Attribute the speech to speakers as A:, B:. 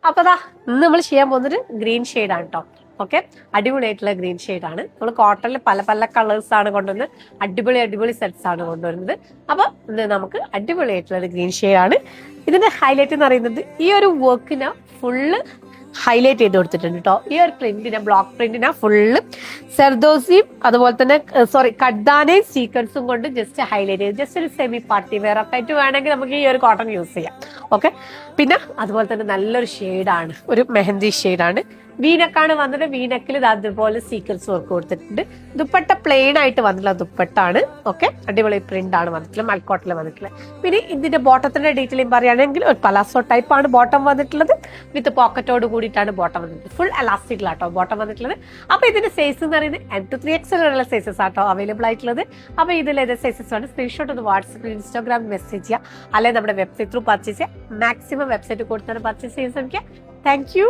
A: അപ്പൊ ദാ ഇന്ന് നമ്മൾ ചെയ്യാൻ പോകുന്നൊരു ഗ്രീൻ ഷെയ്ഡാണ് കേട്ടോ. ഓക്കെ, അടിപൊളിയായിട്ടുള്ള ഗ്രീൻ ഷെയ്ഡാണ്. നമ്മൾ കോട്ടണിൽ പല പല കളേഴ്സ് ആണ് കൊണ്ടുവന്ന് അടിപൊളി സെറ്റ്സ് ആണ് കൊണ്ടുവരുന്നത്. അപ്പൊ ഇത് നമുക്ക് അടിപൊളിയായിട്ടുള്ള ഒരു ഗ്രീൻ ഷെയ്ഡാണ്. ഇതിന്റെ ഹൈലൈറ്റ് എന്ന് പറയുന്നത് ഈ ഒരു വർക്കിനെ ഫുള്ള് ഹൈലൈറ്റ് ചെയ്ത് കൊടുത്തിട്ടുണ്ട് കേട്ടോ. ഈ ഒരു പ്രിന്റിനെ, ബ്ലോക്ക് പ്രിന്റിനെ ഫുള്ള് സെർദോസിയും അതുപോലെ തന്നെ കഡ്ദാനയും സീക്വൻസും കൊണ്ട് ജസ്റ്റ് ഹൈലൈറ്റ് ചെയ്ത് ജസ്റ്റ് ഒരു സെമി പാർട്ടി വെയർ ഒക്കെ ആയിട്ട് വേണമെങ്കിൽ നമുക്ക് ഈ ഒരു കോട്ടൺ യൂസ് ചെയ്യാം. ഓക്കെ, പിന്നെ അതുപോലെ തന്നെ നല്ലൊരു ഷെയ്ഡാണ്, ഒരു മെഹന്തി ഷെയ്ഡാണ്. വീനക്കാണ് വന്നിട്ട് വീനക്കിൽ ഇത് അതുപോലെ സീക്വൻസ് വർക്ക് കൊടുത്തിട്ടുണ്ട്. ദുപ്പട്ട പ്ലെയിൻ ആയിട്ട് വന്നിട്ടുള്ള ദുപ്പട്ടാണ്. ഓക്കെ, അടിപൊളി പ്രിന്റ് ആണ് വന്നിട്ടുള്ളത്, മൽക്കോട്ടിൽ വന്നിട്ടുള്ളത്. പിന്നെ ഇതിന്റെ ബോട്ടത്തിന്റെ ഡീറ്റെയിലും പറയുകയാണെങ്കിൽ ഒരു പലാസോ ടൈപ്പ് ആണ് ബോട്ടം വന്നിട്ടുള്ളത്. വിത്ത് പോക്കറ്റോട് കൂടിയിട്ടാണ് ബോട്ടം വന്നിട്ടുള്ളത്. ഫുൾ എലാസ്റ്റിക്കിലാട്ടോ ബോട്ടം വന്നിട്ടുള്ളത്. അപ്പൊ ഇതിന്റെ സൈസ് എന്ന് പറയുന്നത് M to 3XL ഉള്ള സൈസസ് ആട്ടോ അവൈലബിൾ ആയിട്ടുള്ളത്. അപ്പൊ ഇതിൽ ഏത് സൈസസ് ആണ് സ്ക്രീൻഷോട്ട് ഒന്ന് വാട്സപ്പിൽ ഇൻസ്റ്റാഗ്രാമിൽ മെസ്സേജ് ചെയ്യുക, അല്ലെങ്കിൽ നമ്മുടെ വെബ്സൈറ്റ് ത്രൂ പർച്ചേസ് ചെയ്യുക. മാക്സിമം വെബ്സൈറ്റ് കൊടുത്താണ് പർച്ചേസ് ചെയ്യാൻ ശ്രമിക്കുക. Thank you.